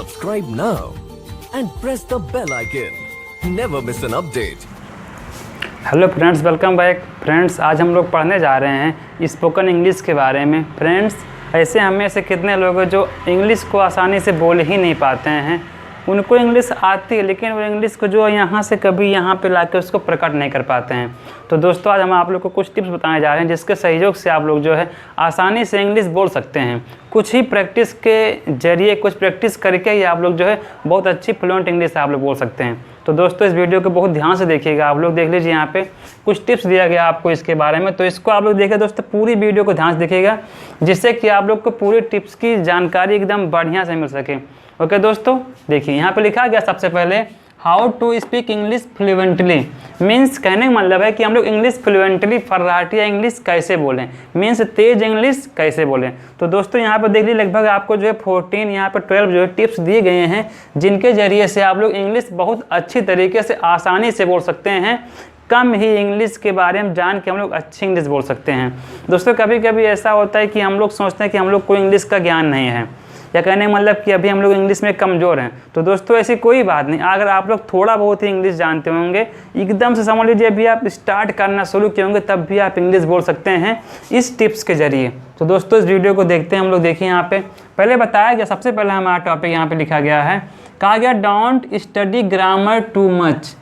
subscribe now and press the bell icon. Never miss an update. Hello friends, welcome back. Friends, आज हम लोग पढ़ने जा रहे हैं स्पोकन इंग्लिश के बारे में। फ्रेंड्स, ऐसे हमें से कितने लोग हैं जो इंग्लिश को आसानी से बोल ही नहीं पाते हैं। उनको इंग्लिश आती है लेकिन वो इंग्लिश को जो यहाँ से कभी यहाँ पे लाके उसको प्रकट नहीं कर पाते हैं। तो दोस्तों, आज हम आप लोग को कुछ टिप्स बताने जा रहे हैं जिसके सहयोग से आप लोग जो है आसानी से इंग्लिश बोल सकते हैं। कुछ ही प्रैक्टिस के जरिए, कुछ प्रैक्टिस करके ही आप लोग जो है बहुत अच्छी फ्लुएंट इंग्लिश आप लोग बोल सकते हैं। तो दोस्तों, इस वीडियो को बहुत ध्यान से देखिएगा। आप लोग देख लीजिए, यहाँ पे कुछ टिप्स दिया गया आपको इसके बारे में, तो इसको आप लोग देखिए दोस्तों, पूरी वीडियो को ध्यान से देखिएगा जिससे कि आप लोग को पूरी टिप्स की जानकारी एकदम बढ़िया से मिल सके। ओके दोस्तों, देखिए यहाँ पे लिखा गया सबसे पहले how to speak English fluently. Means कहने का मतलब है कि हम लोग इंग्लिश फ्लुएंटली, फर्राटिया इंग्लिश कैसे बोलें, मीन्स तेज इंग्लिश कैसे बोलें। तो दोस्तों, यहाँ पर देख लीजिए लगभग आपको जो है 14 यहाँ पर 12 जो है टिप्स दिए गए हैं जिनके जरिए से आप लोग इंग्लिश बहुत अच्छी तरीके से आसानी से बोल सकते हैं। कम ही इंग्लिश के बारे में जान के हम लोग अच्छी इंग्लिश बोल सकते हैं। दोस्तों, कभी कभी ऐसा होता है कि हम लोग सोचते हैं कि हम लोग को इंग्लिश का ज्ञान नहीं है, या कहने का मतलब कि अभी हम लोग इंग्लिश में कमज़ोर हैं। तो दोस्तों, ऐसी कोई बात नहीं। अगर आप लोग थोड़ा बहुत ही इंग्लिश जानते होंगे, एकदम से समझ लीजिए अभी आप स्टार्ट करना शुरू किए होंगे, तब भी आप इंग्लिश बोल सकते हैं इस टिप्स के जरिए। तो दोस्तों, इस वीडियो को देखते हैं हम लोग। देखिए यहाँ पे पहले बताया गया, सबसे पहले हमारा टॉपिक यहाँ पे लिखा गया है, कहा गया don't study grammar too much.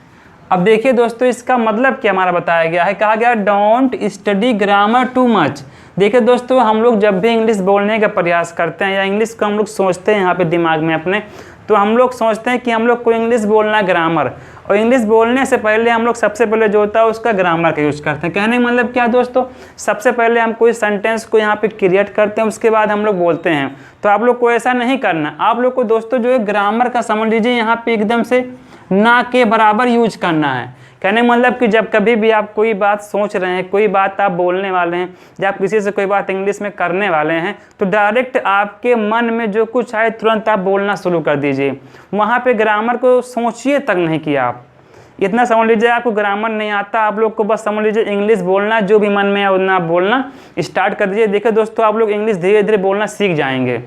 अब देखिए दोस्तों, इसका मतलब क्या हमारा बताया गया है, कहा गया don't study grammar too much. देखिए दोस्तों, हम लोग जब भी इंग्लिश बोलने का प्रयास करते हैं या इंग्लिश को हम लोग सोचते हैं यहाँ पे दिमाग में अपने, तो हम लोग सोचते हैं कि हम लोग को इंग्लिश बोलना है ग्रामर, और इंग्लिश बोलने से पहले हम लोग सबसे पहले जो होता है उसका ग्रामर का यूज़ करते हैं। कहने का मतलब क्या दोस्तों, सबसे पहले हम कोई सेंटेंस को यहाँ पे क्रिएट करते हैं, उसके बाद हम लोग बोलते हैं। तो आप लोग को ऐसा नहीं करना। आप लोग को दोस्तों जो है ग्रामर का समझ लीजिए यहाँ पे एकदम से ना के बराबर यूज करना है। कहने का मतलब कि जब कभी भी आप कोई बात सोच रहे हैं, कोई बात आप बोलने वाले हैं, जब आप किसी से कोई बात इंग्लिश में करने वाले हैं, तो डायरेक्ट आपके मन में जो कुछ आए तुरंत आप बोलना शुरू कर दीजिए। वहाँ पे ग्रामर को सोचिए तक नहीं किया आप। इतना समझ लीजिए आपको ग्रामर नहीं आता, आप लोग को बस समझ लीजिए इंग्लिश बोलना, जो भी मन में है उतना आप बोलना स्टार्ट कर दीजिए। देखिए दोस्तों, आप लोग इंग्लिश धीरे धीरे बोलना सीख जाएंगे।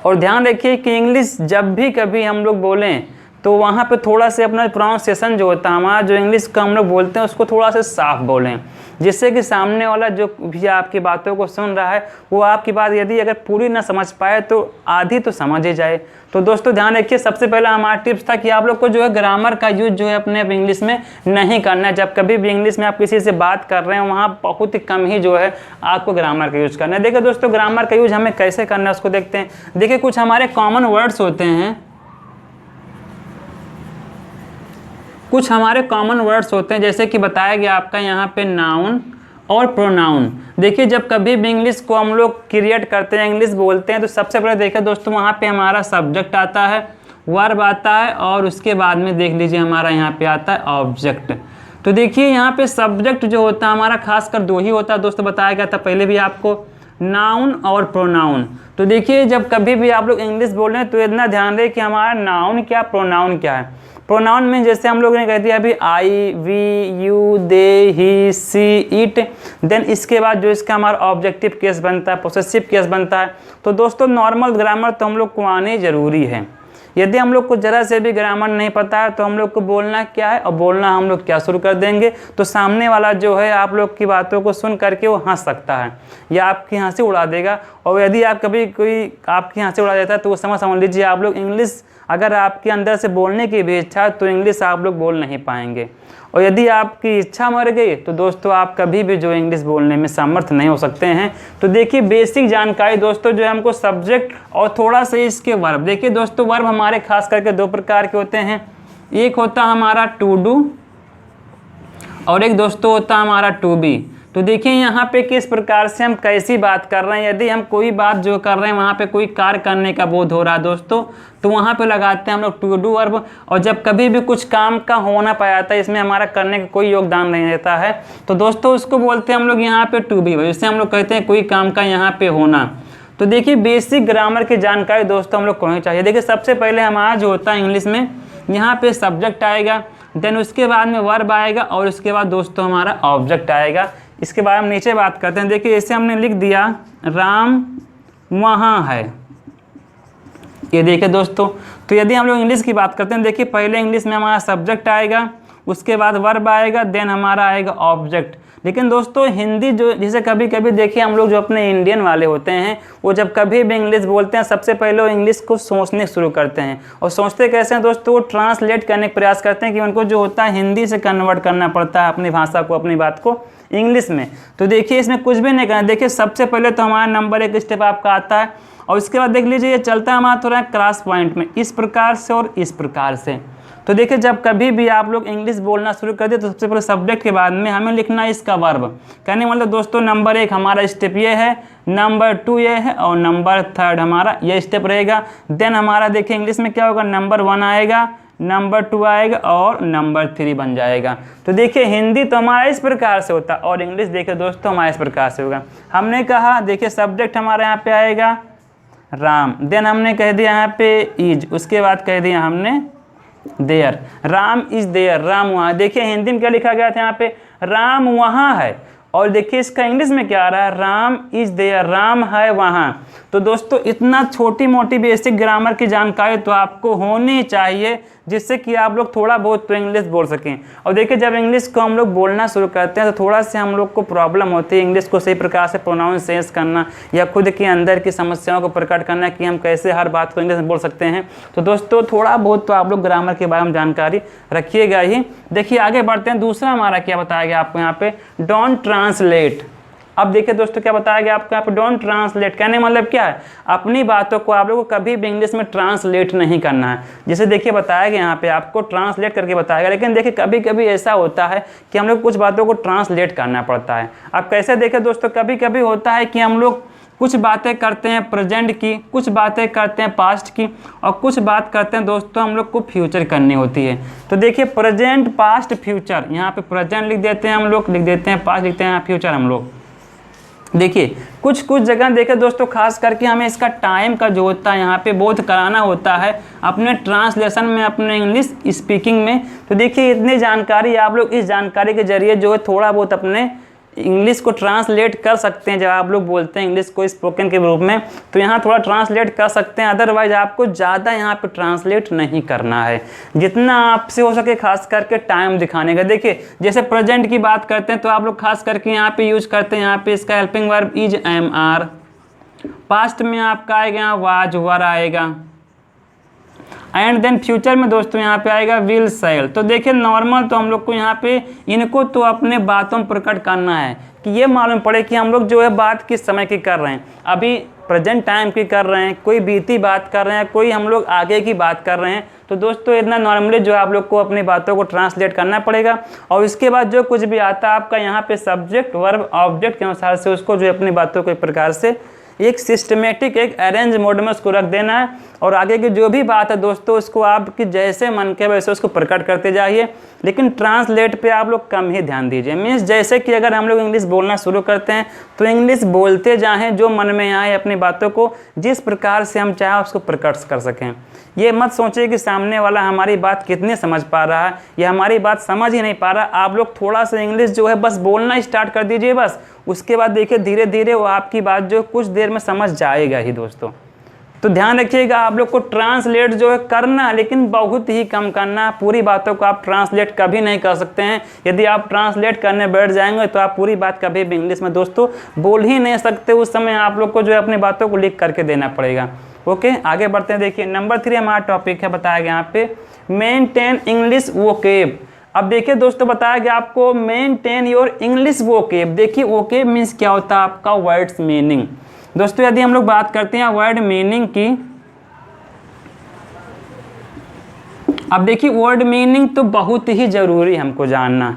और ध्यान रखिए कि इंग्लिश जब भी कभी हम लोग बोलें तो वहाँ पे थोड़ा से अपना प्रोनाउंसिएशन जो होता है, हमारा जो इंग्लिश का हम लोग बोलते हैं उसको थोड़ा सा साफ बोलें, जिससे कि सामने वाला जो भी आपकी बातों को सुन रहा है वो आपकी बात यदि अगर पूरी ना समझ पाए तो आधी तो समझ ही जाए। तो दोस्तों, ध्यान रखिए, सबसे पहला हमारा टिप्स था कि आप लोग को जो है ग्रामर का यूज जो है अपने इंग्लिश में नहीं करना है। जब कभी भी इंग्लिश में आप किसी से बात कर रहे हैं वहाँ बहुत ही कम ही जो है आपको ग्रामर का यूज करना है। देखिए दोस्तों, ग्रामर का यूज हमें कैसे करना है उसको देखते हैं। देखिए, कुछ हमारे कॉमन वर्ड्स होते हैं, कुछ हमारे कॉमन वर्ड्स होते हैं, जैसे कि बताया गया आपका यहाँ पे नाउन और प्रोनाउन। देखिए, जब कभी भी इंग्लिश को हम लोग क्रिएट करते हैं, इंग्लिश बोलते हैं, तो सबसे पहले देखिए दोस्तों, वहाँ पे हमारा सब्जेक्ट आता है, वर्ब आता है, और उसके बाद में देख लीजिए हमारा यहाँ पे आता है ऑब्जेक्ट। तो देखिए यहाँ पे सब्जेक्ट जो होता है हमारा खासकर दो ही होता है दोस्तों, बताया गया था पहले भी आपको, नाउन और प्रोनाउन। तो देखिए, जब कभी भी आप लोग इंग्लिश बोल रहे हैं तो इतना ध्यान दें कि हमारा नाउन क्या, प्रोनाउन क्या है। प्रोनाउन में जैसे हम लोगों ने कह दिया अभी I, we, you, they, he, she, it, then इसके बाद जो इसका हमारा ऑब्जेक्टिव केस बनता है, पोसेसिव केस बनता है। तो दोस्तों, नॉर्मल ग्रामर तो हम लोग को आने ज़रूरी है। यदि हम लोग को ज़रा से भी ग्रामर नहीं पता है तो हम लोग को बोलना क्या है और बोलना हम लोग क्या शुरू कर देंगे, तो सामने वाला जो है आप लोग की बातों को सुन करके वो हंस सकता है या आपकी हंसी उड़ा देगा। और यदि आप कभी कोई आपकी हंसी उड़ा देता है तो वो समझ लीजिए आप लोग इंग्लिश, अगर आपके अंदर से बोलने की भी इच्छा है तो इंग्लिश आप लोग बोल नहीं पाएंगे। और यदि आपकी इच्छा मर गई तो दोस्तों आप कभी भी जो इंग्लिश बोलने में समर्थ नहीं हो सकते हैं। तो देखिए, बेसिक जानकारी दोस्तों जो है हमको सब्जेक्ट और थोड़ा सा इसके वर्ब। देखिए दोस्तों, वर्ब हमारे खास करके दो प्रकार के होते हैं, एक होता है हमारा टू डू और एक दोस्तों होता है हमारा टू बी। तो देखिए यहाँ पे किस प्रकार से हम कैसी बात कर रहे हैं। यदि हम कोई बात जो कर रहे हैं वहाँ पे कोई कार्य करने का बोध हो रहा है दोस्तों, तो वहाँ पे लगाते हैं हम लोग टू डू वर्ब। और जब कभी भी कुछ काम का होना पाया था, इसमें हमारा करने का कोई योगदान नहीं रहता है, तो दोस्तों उसको बोलते हैं हम लोग यहाँ पे टू बी, जिससे हम लोग कहते हैं कोई काम का यहाँ पे होना। तो देखिए, बेसिक ग्रामर की जानकारी दोस्तों हम लोग को होनी चाहिए। देखिए, सबसे पहले हमारा जो होता है इंग्लिश में यहाँ पे सब्जेक्ट आएगा, देन उसके बाद में वर्ब आएगा, और उसके बाद दोस्तों हमारा ऑब्जेक्ट आएगा। इसके बारे में नीचे बात करते हैं। देखिए, इसे हमने लिख दिया राम वहाँ है, ये देखिए दोस्तों, तो यदि हम लोग इंग्लिश की बात करते हैं, देखिए पहले इंग्लिश में हमारा सब्जेक्ट आएगा, उसके बाद वर्ब आएगा, देन हमारा आएगा ऑब्जेक्ट। लेकिन दोस्तों हिंदी जो जैसे कभी कभी देखिए हम लोग जो अपने इंडियन वाले होते हैं वो जब कभी भी इंग्लिश बोलते हैं सबसे पहले वो इंग्लिश को सोचने शुरू करते हैं। और सोचते कैसे हैं दोस्तों, वो ट्रांसलेट करने का प्रयास करते हैं कि उनको जो होता है हिंदी से कन्वर्ट करना पड़ता है अपनी भाषा को, अपनी बात को इंग्लिश में। तो देखिए इसमें कुछ भी नहीं करना, देखिए सबसे पहले तो हमारा नंबर 1 स्टेप आपका आता है और उसके बाद देख लीजिए ये चलता है हमारा थोड़ा क्रॉस पॉइंट में, इस प्रकार से और इस प्रकार से। तो देखिए जब कभी भी आप लोग इंग्लिश बोलना शुरू कर दे तो सबसे पहले सब्जेक्ट के बाद में हमें लिखना है इसका वर्ब। कहने मतलब दोस्तों नंबर 1 हमारा स्टेप ये है, नंबर 2 ये है और नंबर 3 हमारा ये स्टेप रहेगा। देन हमारा देखिए इंग्लिश में क्या होगा, नंबर 1 आएगा, नंबर 2 आएगा और नंबर 3 बन जाएगा। तो देखिए हिंदी तो हमारा इस प्रकार से होता है और इंग्लिश देखिए दोस्तों हमारा इस प्रकार से होगा। हमने कहा देखिए सब्जेक्ट हमारा यहाँ पे आएगा राम, देन हमने कह दिया यहाँ पे इज, उसके बाद कह दिया हमने there, Ram is there, Ram वहाँ। देखिए हिंदी में क्या लिखा गया था यहाँ पे, राम वहाँ है, और देखिए इसका इंग्लिश में क्या आ रहा है, राम इज देयर, राम है वहाँ। तो दोस्तों इतना छोटी मोटी बेसिक ग्रामर की जानकारी तो आपको होनी चाहिए जिससे कि आप लोग थोड़ा बहुत तो इंग्लिश बोल सकें। और देखिए जब इंग्लिश को हम लोग बोलना शुरू करते हैं तो थोड़ा सा हम लोग को प्रॉब्लम होती है इंग्लिश को सही प्रकार से प्रोनाउंसिएशन करना या खुद के अंदर की समस्याओं को प्रकट करना कि हम कैसे हर बात को इंग्लिश में बोल सकते हैं। तो दोस्तों थोड़ा बहुत तो आप लोग ग्रामर के बारे में जानकारी रखिएगा ही। देखिए आगे बढ़ते हैं, दूसरा हमारा क्या बताया गया आपको यहाँ पे, डोंट ट्रांसलेट। अब देखिए दोस्तों क्या बताया गया आपको यहाँ पे, डोंट ट्रांसलेट। कहने मतलब क्या है, अपनी बातों को आप लोगों को कभी भी इंग्लिश में ट्रांसलेट नहीं करना है। जैसे देखिए बताया गया यहाँ पे आपको ट्रांसलेट करके बताया गया, लेकिन देखिए कभी कभी ऐसा होता है कि हम लोग कुछ बातों को ट्रांसलेट करना पड़ता है। अब कैसे देखें दोस्तों, कभी कभी होता है कि हम लोग कुछ बातें करते हैं प्रेजेंट की, कुछ बातें करते हैं पास्ट की और कुछ बात करते हैं दोस्तों हम लोग को फ्यूचर करनी होती है। तो देखिए प्रेजेंट पास्ट फ्यूचर, यहाँ पे प्रेजेंट लिख देते हैं हम लोग, लिख देते हैं पास्ट, लिखते हैं फ्यूचर हम लोग। देखिए कुछ कुछ जगह देखें दोस्तों खास करके हमें इसका टाइम का जो होता है यहाँ पे बहुत कराना होता है अपने ट्रांसलेशन में, अपने इंग्लिश स्पीकिंग में। तो देखिए इतनी जानकारी आप लोग इस जानकारी के जरिए जो है थोड़ा बहुत अपने इंग्लिश को ट्रांसलेट कर सकते हैं। जब आप लोग बोलते हैं इंग्लिश को स्पोकन के रूप में तो यहाँ थोड़ा ट्रांसलेट कर सकते हैं, अदरवाइज आपको ज़्यादा यहाँ पे ट्रांसलेट नहीं करना है, जितना आपसे हो सके खास करके टाइम दिखाने का। देखिए जैसे प्रेजेंट की बात करते हैं तो आप लोग खास करके यहाँ पे यूज करते हैं, यहाँ पे इसका helping verb is am are. Past में आपका आएगा यहाँ वाज वर आएगा, एंड देन फ्यूचर में दोस्तों यहाँ पे आएगा विल सेल। तो देखिए नॉर्मल तो हम लोग को यहाँ पे इनको तो अपने बातों में प्रकट करना है कि ये मालूम पड़े कि हम लोग जो है बात किस समय की कर रहे हैं, अभी प्रेजेंट टाइम की कर रहे हैं, कोई बीती बात कर रहे हैं, कोई हम लोग आगे की बात कर रहे हैं। तो दोस्तों इतना नॉर्मली जो है आप लोग को अपनी बातों को ट्रांसलेट करना पड़ेगा। और उसके बाद जो कुछ भी आता है आपका यहाँ पे सब्जेक्ट वर्ब ऑब्जेक्ट के अनुसार से उसको जो है अपनी बातों को एक प्रकार से एक सिस्टमेटिक एक अरेंज मोड में उसको रख देना है। और आगे की जो भी बात है दोस्तों उसको आपकी जैसे मन के वैसे उसको प्रकट करते जाइए, लेकिन ट्रांसलेट पे आप लोग कम ही ध्यान दीजिए। मीन्स जैसे कि अगर हम लोग इंग्लिश बोलना शुरू करते हैं तो इंग्लिश बोलते जाएं, जो मन में आए अपनी बातों को जिस प्रकार से हम चाहें उसको प्रकट कर सकें। ये मत सोचिए कि सामने वाला हमारी बात कितनी समझ पा रहा है या हमारी बात समझ ही नहीं पा रहा। आप लोग थोड़ा सा इंग्लिश जो है बस बोलना स्टार्ट कर दीजिए बस, उसके बाद देखिए धीरे धीरे वो आपकी बात जो कुछ देर में समझ जाएगा ही दोस्तों। तो ध्यान रखिएगा आप लोग को ट्रांसलेट जो है करना, लेकिन बहुत ही कम करना। पूरी बातों को आप ट्रांसलेट कभी नहीं कर सकते हैं। यदि आप ट्रांसलेट करने बैठ जाएंगे तो आप पूरी बात कभी भी इंग्लिश में दोस्तों बोल ही नहीं सकते। उस समय आप लोग को जो है अपनी बातों को लिख करके देना पड़ेगा। ओके आगे बढ़ते हैं। देखिए नंबर 3 हमारा टॉपिक है, बताया गया यहाँ पे मेंटेन इंग्लिश वोकेब। अब देखिए दोस्तों बताया गया आपको मेंटेन योर इंग्लिश वोकेब। देखिए वोकेब मीन्स क्या होता है आपका वर्ड्स मीनिंग। दोस्तों यदि हम लोग बात करते हैं वर्ड मीनिंग की, अब देखिए वर्ड मीनिंग तो बहुत ही ज़रूरी है हमको जानना,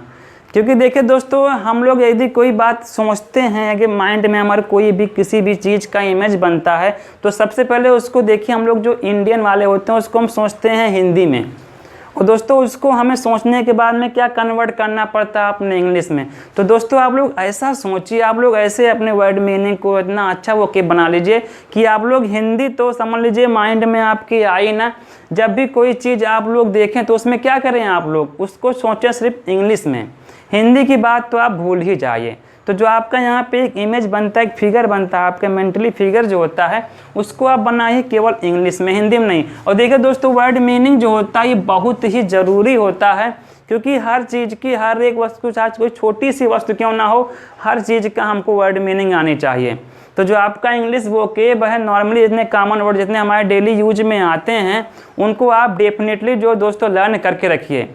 क्योंकि देखिए दोस्तों हम लोग यदि कोई बात सोचते हैं कि माइंड में हमारे कोई भी किसी भी चीज़ का इमेज बनता है तो सबसे पहले उसको देखिए हम लोग जो इंडियन वाले होते हैं उसको हम सोचते हैं हिंदी में, और दोस्तों उसको हमें सोचने के बाद में क्या कन्वर्ट करना पड़ता है अपने इंग्लिश में। तो दोस्तों आप लोग ऐसा सोचिए, आप लोग ऐसे अपने वर्ड मीनिंग को इतना अच्छा वो के बना लीजिए कि आप लोग हिंदी तो समझ लीजिए माइंड में आपकी आई ना, जब भी कोई चीज़ आप लोग देखें तो उसमें क्या करें आप लोग उसको सोचें सिर्फ इंग्लिश में, हिंदी की बात तो आप भूल ही जाइए। तो जो आपका यहाँ पे एक इमेज बनता है, एक फिगर बनता है, आपका मेंटली फिगर जो होता है उसको आप बनाइए केवल इंग्लिश में, हिंदी में नहीं। और देखिए दोस्तों, वर्ड मीनिंग जो होता है ये बहुत ही ज़रूरी होता है, क्योंकि हर चीज़ की, हर एक वस्तु, चाहे कोई छोटी सी वस्तु क्यों ना हो, हर चीज़ का हमको वर्ड मीनिंग आनी चाहिए। तो जो आपका इंग्लिश वोकेब है, नॉर्मली जितने कॉमन वर्ड जितने हमारे डेली यूज में आते हैं उनको आप डेफिनेटली जो दोस्तों लर्न करके रखिए,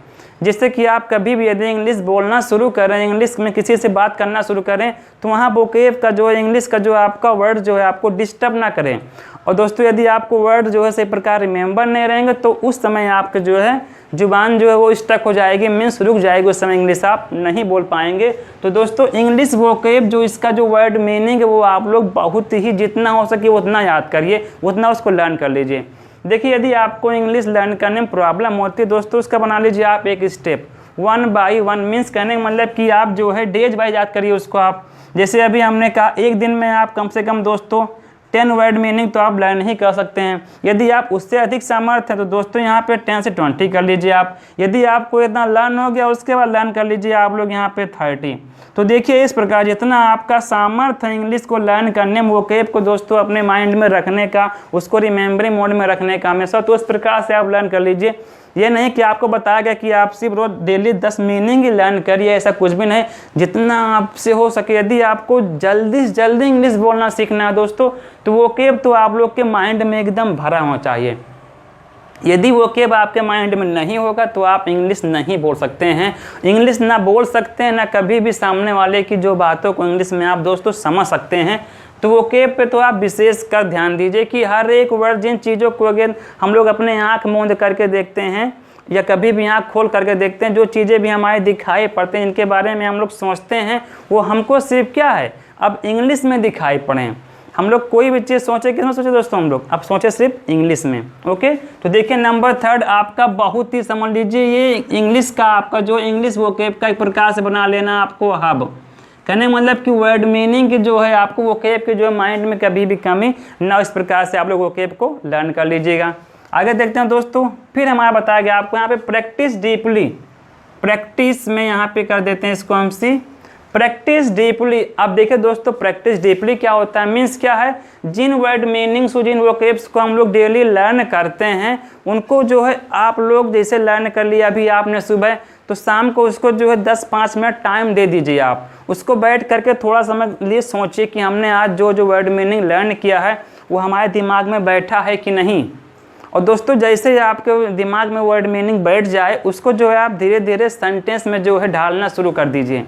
जिससे कि आप कभी भी यदि इंग्लिश बोलना शुरू करें, इंग्लिश में किसी से बात करना शुरू करें, तो वहाँ वोकेब का जो इंग्लिश का जो आपका वर्ड जो है आपको डिस्टर्ब ना करें। और दोस्तों यदि आपको वर्ड जो है सही प्रकार रिमेंबर नहीं रहेंगे तो उस समय आपके जो है जुबान जो है वो स्टक हो जाएगी, मीन्स रुक जाएगी, उस समय इंग्लिश आप नहीं बोल पाएंगे। तो दोस्तों इंग्लिश वोकेब जो इसका जो वर्ड मीनिंग है वो आप लोग बहुत ही जितना हो सके उतना याद करिए, उतना उसको लर्न कर लीजिए। देखिए यदि आपको इंग्लिश लर्न करने में प्रॉब्लम होती है दोस्तों, उसका बना लीजिए आप एक स्टेप 1 by 1, मीन्स कहने का मतलब कि आप जो है डेज बाय याद करिए उसको। आप जैसे अभी हमने कहा एक दिन में आप कम से कम दोस्तों 10 वर्ड मीनिंग तो आप लर्न ही कर सकते हैं। यदि आप उससे अधिक सामर्थ्य है तो दोस्तों यहाँ पे 10 से 20 कर लीजिए आप। यदि आपको इतना लर्न हो गया उसके बाद लर्न कर लीजिए आप लोग यहाँ पे 30। तो देखिए इस प्रकार जितना आपका सामर्थ्य है इंग्लिश को लर्न करने में, वोकेब को दोस्तों अपने माइंड में रखने का, उसको रिमेंबरिंग मोड में रखने का हमेशा, तो इस प्रकार से आप लर्न कर लीजिए। ये नहीं कि आपको बताया गया कि आप सिर्फ रोज डेली 10 मीनिंग ही लर्न करिए, ऐसा कुछ भी नहीं। जितना आपसे हो सके, यदि आपको जल्दी से जल्दी इंग्लिश बोलना सीखना है दोस्तों, तो वोकेब तो आप लोग के माइंड में एकदम भरा होना चाहिए। यदि वोकेब आपके माइंड में नहीं होगा तो आप इंग्लिश नहीं बोल सकते हैं। इंग्लिश ना बोल सकते हैं, ना कभी भी सामने वाले की जो बातों को इंग्लिश में आप दोस्तों समझ सकते हैं। तो वोकेब पे तो आप विशेष कर ध्यान दीजिए कि हर एक वर्ड, जिन चीज़ों को अगर हम लोग अपने आँख मूंद करके देखते हैं या कभी भी आँख खोल करके देखते हैं, जो चीज़ें भी हमारे दिखाई पड़ते हैं, इनके बारे में हम लोग सोचते हैं, वो हमको सिर्फ क्या है अब इंग्लिश में दिखाई पड़े। हम लोग कोई भी चीज़ सोचे, किस में सोचे दोस्तों, हम लोग अब सोचे सिर्फ इंग्लिश में। ओके, तो देखिए नंबर 3 आपका बहुत ही समझ लीजिए, ये इंग्लिश का आपका जो इंग्लिश वोकेब का एक प्रकार से बना लेना आपको हब। कहने का मतलब कि वर्ड मीनिंग जो है आपको वोकेब के जो माइंड में कभी भी कमी ना, इस प्रकार से आप लोग वोकेब को लर्न कर लीजिएगा। आगे देखते हैं दोस्तों, फिर हमारा बताया गया आपको यहाँ पे प्रैक्टिस डीपली, प्रैक्टिस में यहाँ पे कर देते हैं इसको हम सी प्रैक्टिस डीपली। अब देखिए दोस्तों प्रैक्टिस डीपली क्या होता है, मीन्स क्या है, जिन वर्ड मीनिंग्स और जिन वोकेब्स को हम लोग डेली लर्न करते हैं उनको जो है आप लोग जैसे लर्न कर लिया अभी आपने सुबह, तो शाम को उसको जो है 10-5 मिनट टाइम दे दीजिए। आप उसको बैठ करके थोड़ा समय लिए सोचिए कि हमने आज जो जो वर्ड मीनिंग लर्न किया है वो हमारे दिमाग में बैठा है कि नहीं। और दोस्तों जैसे ही आपके दिमाग में वर्ड मीनिंग बैठ जाए उसको जो है आप धीरे धीरे सेंटेंस में जो है ढालना शुरू कर दीजिए।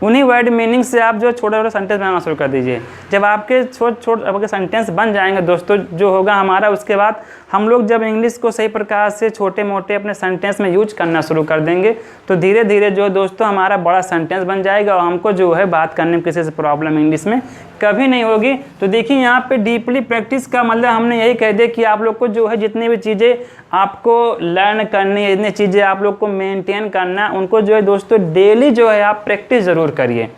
उन्हीं वर्ड मीनिंग से आप जो छोटे छोटे सेंटेंस बनाना शुरू कर दीजिए। जब आपके छोटे आपके सेंटेंस बन जाएंगे दोस्तों, जो होगा हमारा, उसके बाद हम लोग जब इंग्लिश को सही प्रकार से छोटे मोटे अपने सेंटेंस में यूज करना शुरू कर देंगे तो धीरे धीरे जो दोस्तों हमारा बड़ा सेंटेंस बन जाएगा और हमको जो है बात करने में किसी से प्रॉब्लम इंग्लिश में कभी नहीं होगी। तो देखिए यहाँ पे डीपली प्रैक्टिस का मतलब हमने यही कह दिया कि आप लोग को जो है जितनी भी चीज़ें आपको लर्न करनी है, जितनी चीज़ें आप लोग को मेंटेन करना है, उनको जो है दोस्तों डेली जो है आप प्रैक्टिस ज़रूर करिए।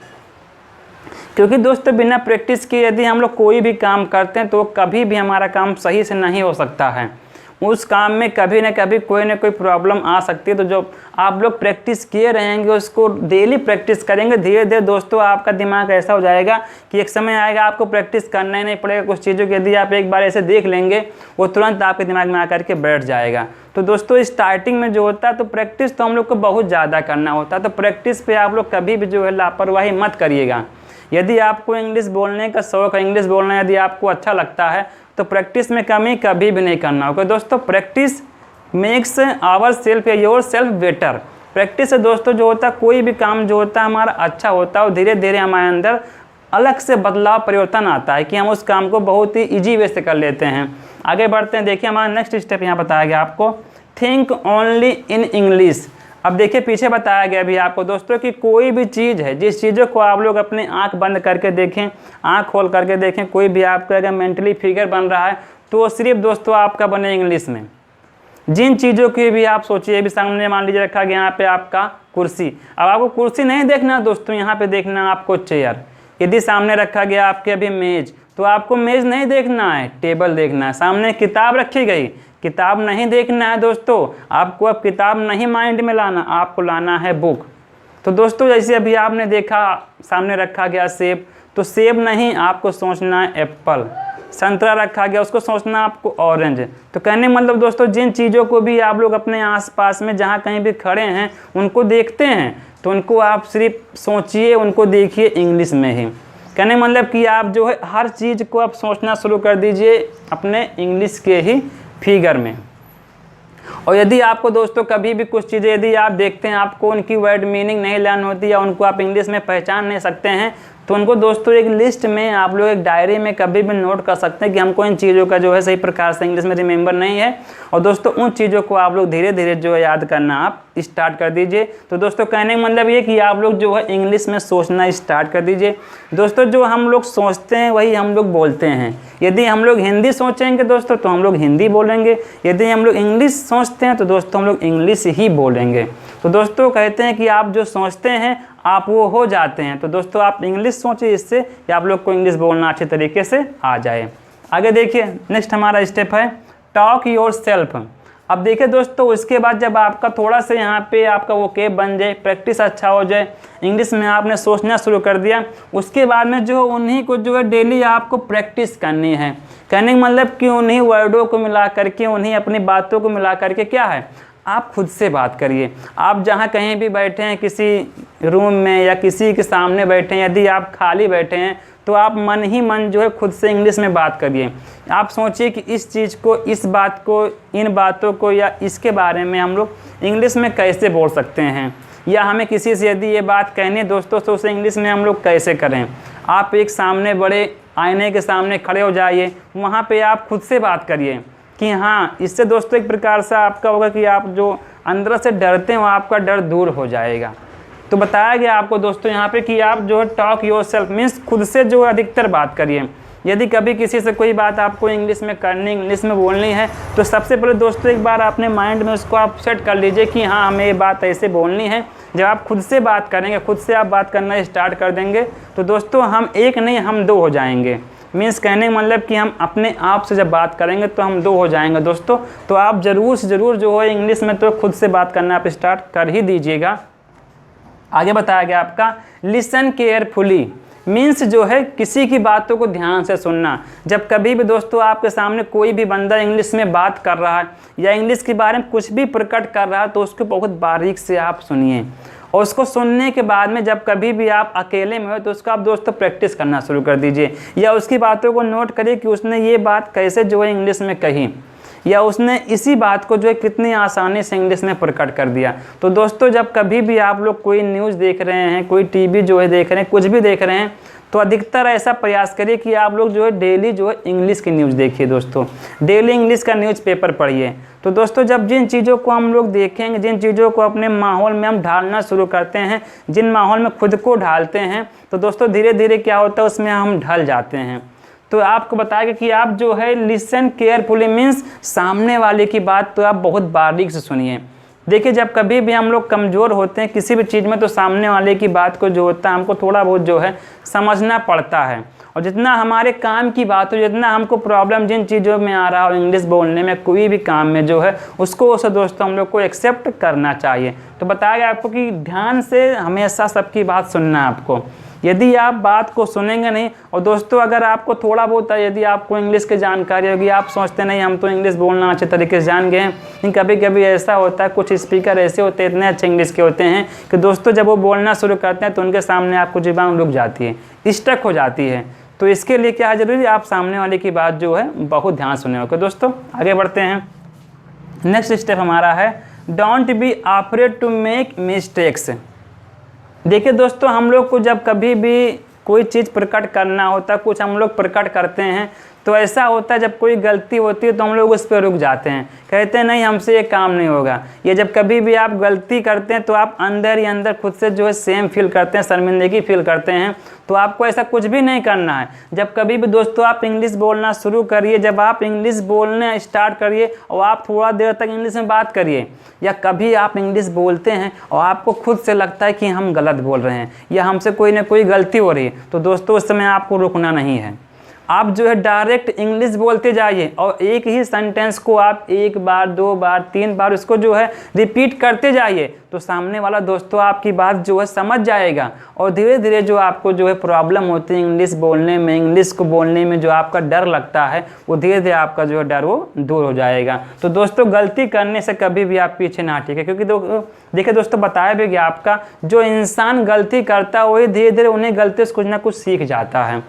क्योंकि दोस्तों बिना प्रैक्टिस के यदि हम लोग कोई भी काम करते हैं तो कभी भी हमारा काम सही से नहीं हो सकता है। उस काम में कभी ना कभी कोई ना कोई प्रॉब्लम आ सकती है। तो जो आप लोग प्रैक्टिस किए रहेंगे, उसको डेली प्रैक्टिस करेंगे, धीरे धीरे दोस्तों आपका दिमाग ऐसा हो जाएगा कि एक समय आएगा आपको प्रैक्टिस करना ही नहीं पड़ेगा। कुछ चीज़ों की यदि आप एक बार ऐसे देख लेंगे वो तुरंत आपके दिमाग में आकर के बैठ जाएगा। तो दोस्तों स्टार्टिंग में जो होता है तो प्रैक्टिस तो हम लोग को बहुत ज़्यादा करना होता है। तो प्रैक्टिस पर आप लोग कभी भी जो है लापरवाही मत करिएगा। यदि आपको इंग्लिश बोलने का शौक है, इंग्लिश बोलना यदि आपको अच्छा लगता है तो प्रैक्टिस में कमी कभी भी नहीं करना होगा। दोस्तों प्रैक्टिस मेक्स आवर सेल्फ या योर सेल्फ बेटर। प्रैक्टिस से दोस्तों जो होता है कोई भी काम जो होता है हमारा अच्छा होता है और धीरे धीरे हमारे अंदर अलग से बदलाव परिवर्तन आता है कि हम उस काम को बहुत ही ईजी वे से कर लेते हैं। आगे बढ़ते हैं, देखिए हमारा नेक्स्ट स्टेप यहाँ बताया गया आपको, थिंक ओनली इन इंग्लिश। अब देखिए पीछे बताया गया भी आपको दोस्तों कि कोई भी चीज़ है, जिस चीज़ों को आप लोग अपने आंख बंद करके देखें, आंख खोल करके देखें, कोई भी आपका अगर मेंटली फिगर बन रहा है तो वो सिर्फ दोस्तों आपका बने इंग्लिश में। जिन चीज़ों की भी आप सोचिए, भी सामने मान लीजिए रखा गया यहाँ पे आपका कुर्सी। अब आपको कुर्सी नहीं देखना दोस्तों, यहाँ पे देखना आपको चेयर। यदि सामने रखा गया आपके अभी मेज, तो आपको मेज नहीं देखना है, टेबल देखना है। सामने किताब रखी गई, किताब नहीं देखना है दोस्तों, आपको अब किताब नहीं माइंड में लाना, आपको लाना है बुक। तो दोस्तों जैसे अभी आपने देखा सामने रखा गया सेब, तो सेब नहीं, आपको सोचना है एप्पल। संतरा रखा गया, उसको सोचना आपको ऑरेंज। तो कहने मतलब दोस्तों जिन चीज़ों को भी आप लोग अपने आसपास में जहाँ कहीं भी खड़े हैं उनको देखते हैं, तो उनको आप सिर्फ सोचिए, उनको देखिए इंग्लिश में ही। कहने मतलब कि आप जो है हर चीज़ को आप सोचना शुरू कर दीजिए अपने इंग्लिश के ही फिगर में। और यदि आपको दोस्तों कभी भी कुछ चीज़ें यदि आप देखते हैं आपको उनकी वर्ड मीनिंग नहीं लर्न होती या उनको आप इंग्लिश में पहचान नहीं सकते हैं, तो उनको दोस्तों एक लिस्ट में आप लोग एक डायरी में कभी भी नोट कर सकते हैं कि हमको इन चीज़ों का जो है सही प्रकार से इंग्लिश में रिमेंबर नहीं है। और दोस्तों उन चीज़ों को आप लोग धीरे धीरे जो है याद करना आप स्टार्ट कर दीजिए। तो दोस्तों कहने का मतलब ये कि आप लोग जो है इंग्लिश में सोचना स्टार्ट कर दीजिए। दोस्तों जो हम लोग सोचते हैं वही हम लोग बोलते हैं। यदि हम लोग हिंदी सोचेंगे दोस्तों तो हम लोग हिंदी बोलेंगे, यदि हम लोग इंग्लिश सोचते हैं तो दोस्तों हम लोग इंग्लिश ही बोलेंगे। तो दोस्तों कहते हैं कि आप जो सोचते हैं आप वो हो जाते हैं। तो दोस्तों आप इंग्लिश सोचिए इससे कि आप लोग को इंग्लिश बोलना अच्छे तरीके से आ जाए। आगे देखिए नेक्स्ट हमारा स्टेप है टॉक योर सेल्फ। अब देखिए दोस्तों उसके बाद जब आपका थोड़ा सा यहाँ पे आपका वो केप बन जाए, प्रैक्टिस अच्छा हो जाए, इंग्लिश में आपने सोचना शुरू कर दिया, उसके बाद में जो उन्हीं को जो है डेली आपको प्रैक्टिस करनी है। कहने का मतलब कि उन्हीं वर्डों को मिला करके, उन्हीं अपनी बातों को मिला करके क्या है आप खुद से बात करिए। आप जहाँ कहीं भी बैठे हैं, किसी रूम में या किसी के सामने बैठे हैं, यदि आप खाली बैठे हैं तो आप मन ही मन जो है खुद से इंग्लिश में बात करिए। आप सोचिए कि इस चीज़ को, इस बात को, इन बातों को या इसके बारे में हम लोग इंग्लिश में कैसे बोल सकते हैं, या हमें किसी से यदि ये बात कहनी दोस्तों तो उसे इंग्लिश में हम लोग कैसे करें। आप एक सामने बड़े आईने के सामने खड़े हो जाइए, वहाँ पर आप खुद से बात करिए कि हाँ, इससे दोस्तों एक प्रकार से आपका होगा कि आप जो अंदर से डरते हैं वो आपका डर दूर हो जाएगा। तो बताया गया आपको दोस्तों यहाँ पे कि आप जो है टॉक योर सेल्फ मीन्स खुद से जो अधिकतर बात करिए। यदि कभी किसी से कोई बात आपको इंग्लिश में करनी, इंग्लिश में बोलनी है, तो सबसे पहले दोस्तों एक बार अपने माइंड में उसको आप सेट कर लीजिए कि हाँ हमें ये बात ऐसे बोलनी है। जब आप खुद से बात करेंगे, खुद से आप बात करना स्टार्ट कर देंगे, तो दोस्तों हम एक नहीं हम दो हो जाएंगे। मीन्स कहने का मतलब कि हम अपने आप से जब बात करेंगे तो हम दो हो जाएंगे दोस्तों। तो आप ज़रूर से ज़रूर जो है इंग्लिश में तो खुद से बात करना आप स्टार्ट कर ही दीजिएगा। आगे बताया गया आपका लिसन केयरफुली मीन्स जो है किसी की बातों को ध्यान से सुनना। जब कभी भी दोस्तों आपके सामने कोई भी बंदा इंग्लिश में बात कर रहा है या इंग्लिश के बारे में कुछ भी प्रकट कर रहा है तो उसको बहुत बारीक से आप सुनिए। और उसको सुनने के बाद में जब कभी भी आप अकेले में हो तो उसका आप दोस्तों प्रैक्टिस करना शुरू कर दीजिए, या उसकी बातों को नोट करिए कि उसने ये बात कैसे जो है इंग्लिश में कही, या उसने इसी बात को जो है कितनी आसानी से इंग्लिश में प्रकट कर दिया। तो दोस्तों जब कभी भी आप लोग कोई न्यूज़ देख रहे हैं, कोई टीवी जो है देख रहे हैं, कुछ भी देख रहे हैं, तो अधिकतर ऐसा प्रयास करिए कि आप लोग जो है डेली जो है इंग्लिश की न्यूज़ देखिए दोस्तों, डेली इंग्लिश का न्यूज़पेपर पढ़िए। तो दोस्तों जब जिन चीज़ों को हम लोग देखेंगे, जिन चीज़ों को अपने माहौल में हम ढालना शुरू करते हैं, जिन माहौल में खुद को ढालते हैं, तो दोस्तों धीरे धीरे क्या होता है उसमें हम ढल जाते हैं। तो आपको बताएगा कि आप जो है लिसन केयरफुली मीन्स सामने वाले की बात तो आप बहुत बारीक से सुनिए। देखिए जब कभी भी हम लोग कमज़ोर होते हैं किसी भी चीज़ में तो सामने वाले की बात को जो होता है हमको थोड़ा बहुत जो है समझना पड़ता है। और जितना हमारे काम की बात हो, जितना हमको प्रॉब्लम जिन चीज़ों में आ रहा हो इंग्लिश बोलने में, कोई भी काम में जो है उसको उसे दोस्तों हम लोग को एक्सेप्ट करना चाहिए। तो बताया गया आपको कि ध्यान से हमेशा सबकी बात सुनना है आपको। यदि आप बात को सुनेंगे नहीं, और दोस्तों अगर आपको थोड़ा बहुत यदि आपको इंग्लिश की जानकारी होगी, आप सोचते नहीं हम तो इंग्लिश बोलना अच्छे तरीके से जान गए हैं, लेकिन कभी कभी ऐसा होता है कुछ स्पीकर ऐसे होते हैं, इतने अच्छे इंग्लिश के होते हैं कि दोस्तों जब वो बोलना शुरू करते हैं तो उनके सामने आपको ज़ुबान रुक जाती है, स्टक हो जाती है। तो इसके लिए क्या है ज़रूरी है आप सामने वाले की बात जो है बहुत ध्यान सुने। ओके दोस्तों आगे बढ़ते हैं। नेक्स्ट स्टेप हमारा है don't be afraid to make mistakes. देखिए दोस्तों हम लोग को जब कभी भी कोई चीज़ प्रकट करना होता है, कुछ हम लोग प्रकट करते हैं, तो ऐसा होता है जब कोई गलती होती है तो हम लोग उस पर रुक जाते हैं, कहते हैं नहीं हमसे ये काम नहीं होगा। ये जब कभी भी आप गलती करते हैं तो आप अंदर ही अंदर खुद से जो है सेम फील करते हैं, शर्मिंदगी फील करते हैं। तो आपको ऐसा कुछ भी नहीं करना है। जब कभी भी दोस्तों आप इंग्लिश बोलना शुरू करिए, जब आप इंग्लिश बोलने स्टार्ट करिए और आप थोड़ा देर तक इंग्लिश में बात करिए, या कभी आप इंग्लिश बोलते हैं और आपको खुद से लगता है कि हम गलत बोल रहे हैं या हमसे कोई ना कोई गलती हो रही है, तो दोस्तों उस समय आपको रुकना नहीं है। आप जो है डायरेक्ट इंग्लिश बोलते जाइए और एक ही सेंटेंस को आप 1 बार 2 बार 3 बार उसको जो है रिपीट करते जाइए, तो सामने वाला दोस्तों आपकी बात जो है समझ जाएगा और धीरे धीरे जो आपको जो है प्रॉब्लम होती है इंग्लिश बोलने में, इंग्लिश को बोलने में जो आपका डर लगता है वो धीरे धीरे आपका जो है डर वो दूर हो जाएगा। तो दोस्तों गलती करने से कभी भी आप पीछे ना हटिए, क्योंकि देखिए दोस्तों बताया भी गया आपका जो इंसान गलती करता है वही धीरे धीरे उन्हें गलती से कुछ ना कुछ सीख जाता है।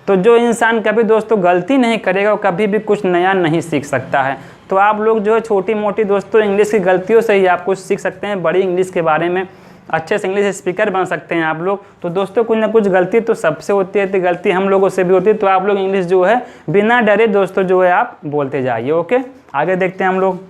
तो जो इंसान कभी दोस्तों गलती नहीं करेगा वो कभी भी कुछ नया नहीं सीख सकता है। तो आप लोग जो है छोटी मोटी दोस्तों इंग्लिश की गलतियों से ही आप कुछ सीख सकते हैं, बड़ी इंग्लिश के बारे में अच्छे से इंग्लिश स्पीकर बन सकते हैं आप लोग। तो दोस्तों कुछ ना कुछ गलती तो सबसे होती है, तो गलती हम लोगों से भी होती है। तो आप लोग इंग्लिश जो है बिना डरे दोस्तों जो है आप बोलते जाइए। ओके, आगे देखते हैं हम लोग।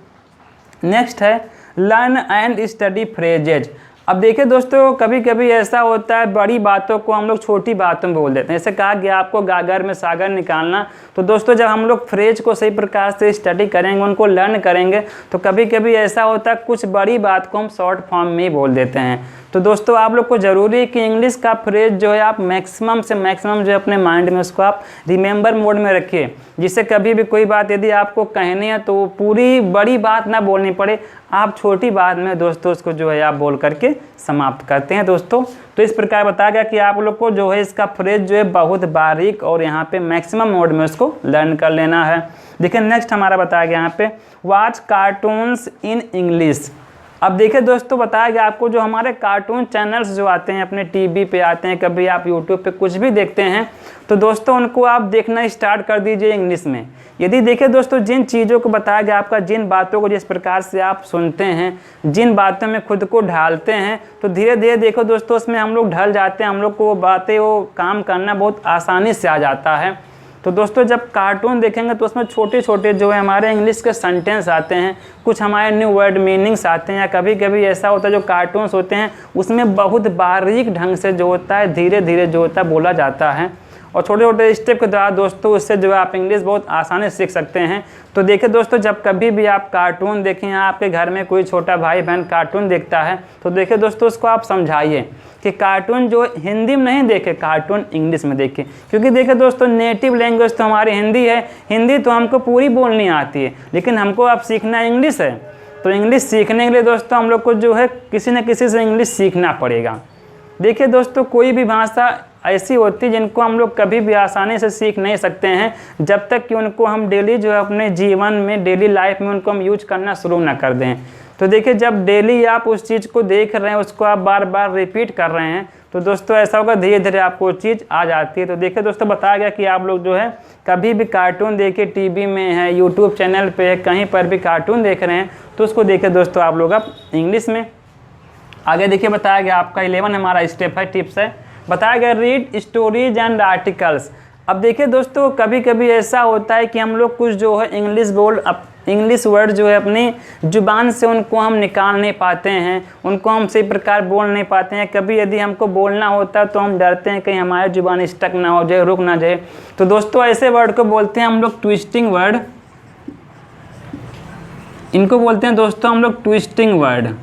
नेक्स्ट है लर्न एंड स्टडी फ्रेजेज। अब देखिए दोस्तों कभी कभी ऐसा होता है बड़ी बातों को हम लोग छोटी बातों में बोल देते हैं। जैसे कहा गया आपको गागर में सागर निकालना, तो दोस्तों जब हम लोग फ्रेज को सही प्रकार से स्टडी करेंगे, उनको लर्न करेंगे, तो कभी कभी ऐसा होता है कुछ बड़ी बात को हम शॉर्ट फॉर्म में ही बोल देते हैं। तो दोस्तों आप लोग को ज़रूरी है कि इंग्लिश का फ्रेज जो है आप मैक्सिमम से मैक्सिमम जो है अपने माइंड में उसको आप रिमेंबर मोड में रखिए, जिससे कभी भी कोई बात यदि आपको कहनी है तो पूरी बड़ी बात ना बोलनी पड़े, आप छोटी बात में दोस्तों उसको जो है आप बोल करके समाप्त करते हैं दोस्तों। तो इस प्रकार बताया गया कि आप लोग को जो है इसका फ्रेज जो है बहुत बारीक और यहाँ पे मैक्सिमम मोड में उसको लर्न कर लेना है। देखिए नेक्स्ट हमारा बताया गया यहाँ पे वॉच कार्टून्स इन इंग्लिश। अब देखिए दोस्तों बताया गया आपको जो हमारे कार्टून चैनल्स जो आते हैं अपने टीवी पे आते हैं, कभी आप यूट्यूब पे कुछ भी देखते हैं, तो दोस्तों उनको आप देखना स्टार्ट कर दीजिए इंग्लिश में। यदि देखिए दोस्तों जिन चीज़ों को बताया गया आपका, जिन बातों को जिस प्रकार से आप सुनते हैं, जिन बातों में खुद को ढालते हैं, तो धीरे धीरे देखो दोस्तों उसमें हम लोग ढल जाते हैं, हम लोग को वो बातें वो काम करना बहुत आसानी से आ जाता है। तो दोस्तों जब कार्टून देखेंगे तो उसमें छोटे छोटे जो है हमारे इंग्लिश के सेंटेंस आते हैं, कुछ हमारे न्यू वर्ड मीनिंग्स आते हैं, या कभी कभी ऐसा होता है जो कार्टून्स होते हैं उसमें बहुत बारीक ढंग से जो होता है धीरे धीरे जो होता है बोला जाता है, और छोटे छोटे स्टेप के द्वारा दोस्तों उससे जो है आप इंग्लिश बहुत आसानी से सीख सकते हैं। तो देखिए दोस्तों जब कभी भी आप कार्टून देखें या आपके घर में कोई छोटा भाई बहन कार्टून देखता है, तो देखिए दोस्तों उसको आप समझाइए कि कार्टून जो हिंदी में नहीं देखे, कार्टून इंग्लिश में देखे, क्योंकि देखिए दोस्तों नेटिव लैंग्वेज तो हमारी हिंदी है, हिंदी तो हमको पूरी बोलनी आती है, लेकिन हमको अब सीखना इंग्लिश है। तो इंग्लिश सीखने के लिए दोस्तों हम लोग को जो है किसी न किसी से इंग्लिश सीखना पड़ेगा। देखिए दोस्तों कोई भी भाषा ऐसी होती है जिनको हम लोग कभी भी आसानी से सीख नहीं सकते हैं जब तक कि उनको हम डेली जो है अपने जीवन में डेली लाइफ में उनको हम यूज करना शुरू ना कर दें। तो देखिए जब डेली आप उस चीज़ को देख रहे हैं, उसको आप बार बार रिपीट कर रहे हैं, तो दोस्तों ऐसा होगा धीरे धीरे आपको वो चीज़ आ जाती है। तो देखिए दोस्तों बताया गया कि आप लोग जो है कभी भी कार्टून देखिए, टीवी में है, यूट्यूब चैनल पे है, कहीं पर भी कार्टून देख रहे हैं तो उसको देखिए दोस्तों आप लोग आप इंग्लिश में। आगे देखिए बताया गया आपका 11 हमारा स्टेप है, टिप्स है, बताया गया रीड स्टोरीज एंड आर्टिकल्स। अब देखिए दोस्तों कभी कभी ऐसा होता है कि हम लोग कुछ जो है इंग्लिश वर्ड जो है अपनी ज़ुबान से उनको हम निकाल नहीं पाते हैं, उनको हम सही प्रकार बोल नहीं पाते हैं। कभी यदि हमको बोलना होता है तो हम डरते हैं कहीं हमारी ज़ुबान स्टक ना हो जाए, रुक ना जाए। तो दोस्तों ऐसे वर्ड को बोलते हैं हम लोग ट्विस्टिंग वर्ड, इनको बोलते हैं दोस्तों हम लोग ट्विस्टिंग वर्ड,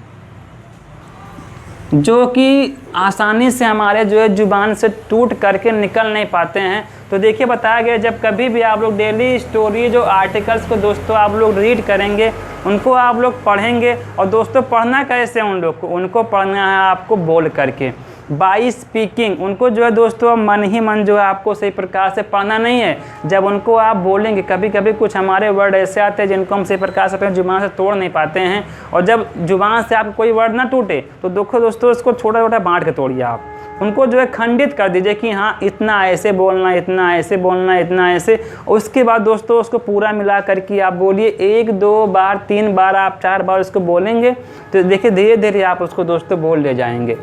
जो कि आसानी से हमारे जो है ज़ुबान से टूट करके निकल नहीं पाते हैं। तो देखिए बताया गया जब कभी भी आप लोग डेली स्टोरी जो आर्टिकल्स को दोस्तों आप लोग रीड करेंगे, उनको आप लोग पढ़ेंगे, और दोस्तों पढ़ना कैसे उन लोग को, उनको पढ़ना है आपको बोल करके, बाई स्पीकिंग। उनको जो है दोस्तों मन ही मन जो है आपको सही प्रकार से पढ़ना नहीं है, जब उनको आप बोलेंगे। कभी कभी कुछ हमारे वर्ड ऐसे आते हैं जिनको हम सही प्रकार से अपने ज़ुबान से तोड़ नहीं पाते हैं, और जब ज़ुबान से आपको कोई वर्ड ना टूटे तो देखो दोस्तों उसको छोटा छोटा बांट के तोड़िए, आप उनको जो है खंडित कर दीजिए कि हाँ इतना ऐसे बोलना, इतना ऐसे बोलना, इतना ऐसे। उसके बाद दोस्तों उसको पूरा मिला करके आप बोलिए, 1 2 बार 3 बार आप 4 बार उसको बोलेंगे तो देखिए धीरे धीरे आप उसको दोस्तों बोल ले जाएंगे।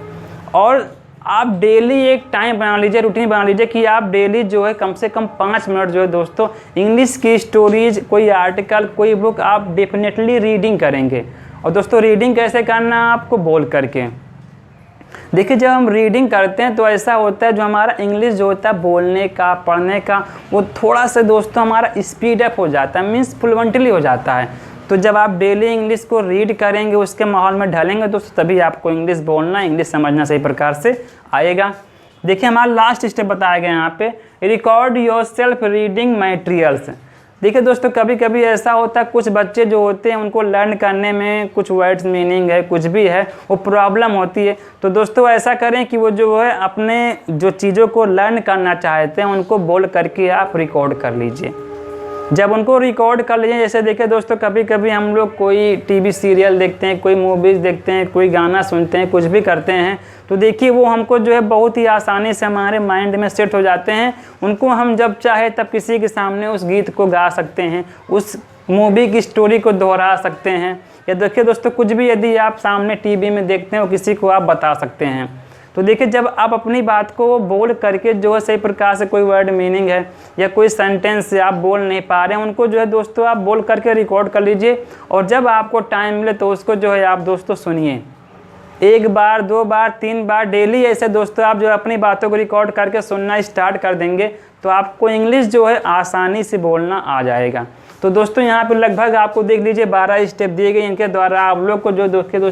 और आप डेली एक टाइम बना लीजिए, रूटीन बना लीजिए कि आप डेली जो है कम से कम 5 मिनट जो है दोस्तों इंग्लिश की स्टोरीज, कोई आर्टिकल, कोई बुक आप डेफिनेटली रीडिंग करेंगे। और दोस्तों रीडिंग कैसे करना है आपको बोल करके। देखिए जब हम रीडिंग करते हैं तो ऐसा होता है जो हमारा इंग्लिश जो होता है बोलने का, पढ़ने का, वो थोड़ा सा दोस्तों हमारा स्पीड अप हो जाता है, मीन्स फ्लुएंटली हो जाता है। तो जब आप डेली इंग्लिश को रीड करेंगे, उसके माहौल में ढलेंगे दोस्तों, तभी आपको इंग्लिश बोलना, इंग्लिश समझना सही प्रकार से आएगा। देखिए हमारा लास्ट स्टेप बताया गया यहाँ पे, record your self reading materials. देखिए दोस्तों कभी कभी ऐसा होता है कुछ बच्चे जो होते हैं उनको लर्न करने में कुछ वर्ड्स मीनिंग है कुछ भी है वो प्रॉब्लम होती है। तो दोस्तों ऐसा करें कि वो जो है अपने जो चीज़ों को लर्न करना चाहते हैं उनको बोल करके आप रिकॉर्ड कर लीजिए। जब उनको रिकॉर्ड कर लीजिए, जैसे देखिए दोस्तों कभी कभी हम लोग कोई टीवी सीरियल देखते हैं, कोई मूवीज़ देखते हैं, कोई गाना सुनते हैं, कुछ भी करते हैं, तो देखिए वो हमको जो है बहुत ही आसानी से हमारे माइंड में सेट हो जाते हैं। उनको हम जब चाहे तब किसी के सामने उस गीत को गा सकते हैं, उस मूवी की स्टोरी को दोहरा सकते हैं, या देखिए दोस्तों कुछ भी यदि आप सामने टीवी में देखते हैं वो किसी को आप बता सकते हैं। तो देखिए जब आप अपनी बात को बोल करके जो है सही प्रकार से कोई वर्ड मीनिंग है या कोई सेंटेंस आप बोल नहीं पा रहे हैं उनको जो है दोस्तों आप बोल करके रिकॉर्ड कर लीजिए, और जब आपको टाइम मिले तो उसको जो है आप दोस्तों सुनिए। 1 बार 2 बार 3 बार डेली ऐसे दोस्तों आप जो अपनी बातों को रिकॉर्ड करके सुनना स्टार्ट कर देंगे तो आपको इंग्लिश जो है आसानी से बोलना आ जाएगा। तो दोस्तों यहाँ पे लगभग आपको देख लीजिए 12 स्टेप दिए गए, इनके द्वारा आप लोग को जो दोस्तों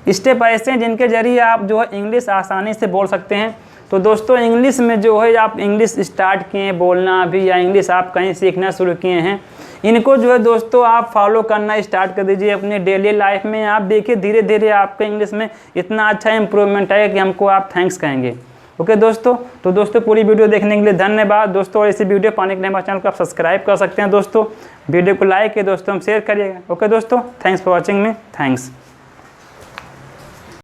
स्टेप ऐसे हैं जिनके जरिए आप जो है इंग्लिश आसानी से बोल सकते हैं। तो दोस्तों इंग्लिश में जो है आप इंग्लिश स्टार्ट किए हैं बोलना अभी, या इंग्लिश आप कहीं सीखना शुरू किए हैं, इनको जो है दोस्तों आप फॉलो करना स्टार्ट कर दीजिए अपनी डेली लाइफ में। आप देखिए धीरे धीरे आपके इंग्लिश में इतना अच्छा इंप्रूवमेंट है कि हमको आप थैंक्स कहेंगे। ओके दोस्तों, तो दोस्तों पूरी वीडियो देखने के लिए धन्यवाद दोस्तों, और ऐसी वीडियो पाने के लिए हमारे चैनल को आप सब्सक्राइब कर सकते हैं दोस्तों। वीडियो को लाइक है दोस्तों, हम शेयर करिएगा। ओके दोस्तों, thanks for watching me, thanks.